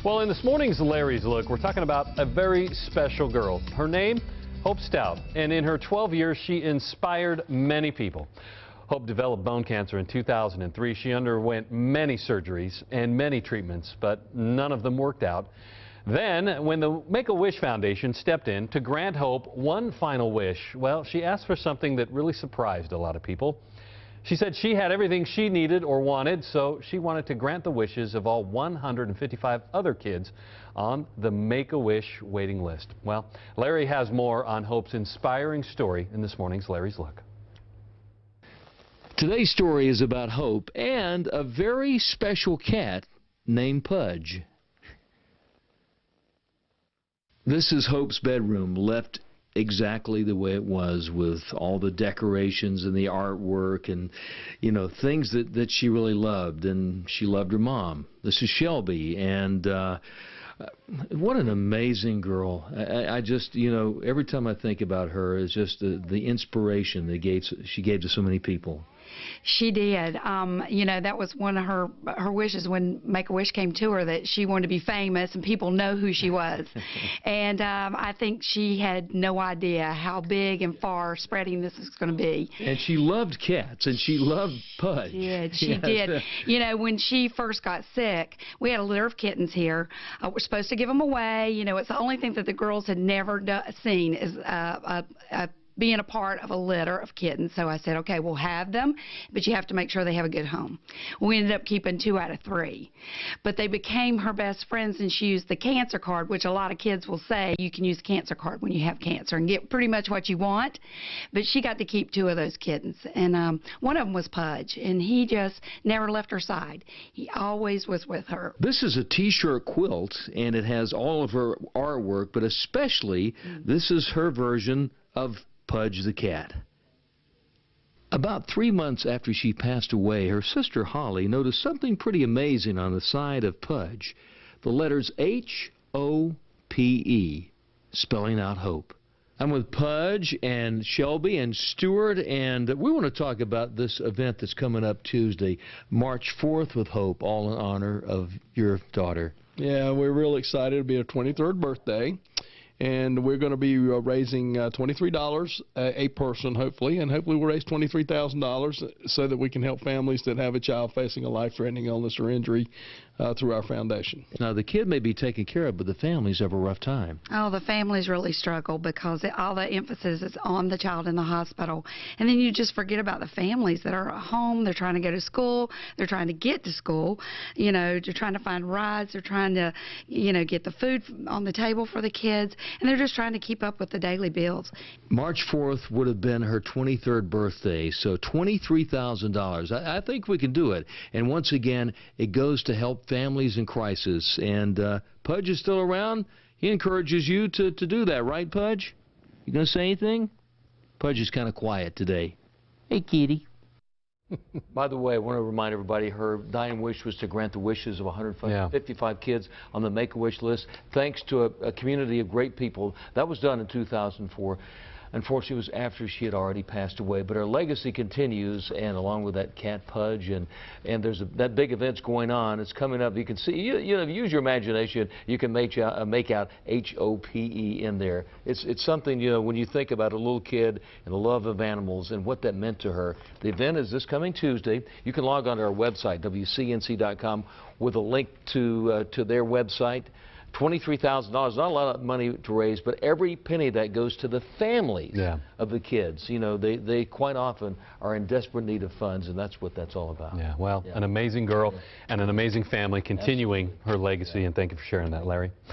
Well, in this morning's Larry's Look, we're talking about a very special girl. Her name, Hope Stout, and in her 12 years, she inspired many people. Hope developed bone cancer in 2003. She underwent many surgeries and many treatments, but none of them worked out. Then, when the Make-A-Wish Foundation stepped in to grant Hope one final wish, well, she asked for something that really surprised a lot of people. She said she had everything she needed or wanted, so she wanted to grant the wishes of all 155 other kids on the Make-A-Wish waiting list. Well, Larry has more on Hope's inspiring story in this morning's Larry's Look. Today's story is about Hope and a very special cat named Pudge. This is Hope's bedroom, left exactly the way it was, with all the decorations and the artwork and, you know, things that she really loved. And she loved her mom. This is Shelby, and what an amazing girl. I just, you know, every time I think about her, it's just the inspiration that she gave to so many people. She did. You know, that was one of her wishes when Make-A-Wish came to her, that she wanted to be famous and people know who she was. And I think she had no idea how big and far spreading this is going to be. And she loved cats, and she loved Pudge. She did. You know, when she first got sick, we had a litter of kittens here. We're supposed to give them away. You know, it's the only thing that the girls had never seen is being a part of a litter of kittens. So I said, okay, we'll have them, but you have to make sure they have a good home. We ended up keeping 2 out of 3. But they became her best friends, and she used the cancer card, which a lot of kids will say you can use the cancer card when you have cancer and get pretty much what you want. But she got to keep 2 of those kittens. And one of them was Pudge, and he just never left her side. He always was with her. This is a t-shirt quilt, and it has all of her artwork, but especially this is her version of Pudge the cat. About 3 months after she passed away, her sister Holly noticed something pretty amazing on the side of Pudge. The letters H-O-P-E, spelling out hope. I'm with Pudge and Shelby and Stuart, and we want to talk about this event that's coming up Tuesday, March 4th with Hope, all in honor of your daughter. Yeah, we're real excited. It'll be her 23rd birthday. And we're going to be raising $23 a person, hopefully, and hopefully we'll raise $23,000 so that we can help families that have a child facing a life-threatening illness or injury through our foundation. Now, the kid may be taken care of, but the families have a rough time. Oh, the families really struggle because all the emphasis is on the child in the hospital. And then you just forget about the families that are at home. They're trying to go to school. They're trying to get to school. You know, they're trying to find rides. They're trying to, you know, get the food on the table for the kids. And they're just trying to keep up with the daily bills. March 4th would have been her 23rd birthday, so $23,000. I think we can do it. And once again, it goes to help families in crisis. And Pudge is still around. He encourages you to do that, right, Pudge? You going to say anything? Pudge is kind of quiet today. Hey, kitty. By the way, I want to remind everybody her dying wish was to grant the wishes of 155 kids on the Make-A-Wish list, thanks to a community of great people. That was done in 2004. Unfortunately, it was after she had already passed away, but her legacy continues, and along with that cat Pudge, and there's that big event's going on. It's coming up. You can see, you know, use your imagination. You can make out H-O-P-E in there. It's something, you know, when you think about a little kid and the love of animals and what that meant to her. The event is this coming Tuesday. You can log on to our website, WCNC.com, with a link to their website. $23,000, not a lot of money to raise, but every penny that goes to the families of the kids. You know, they quite often are in desperate need of funds, and that's what that's all about. Yeah, well, an amazing girl and an amazing family continuing her legacy, and thank you for sharing that, Larry.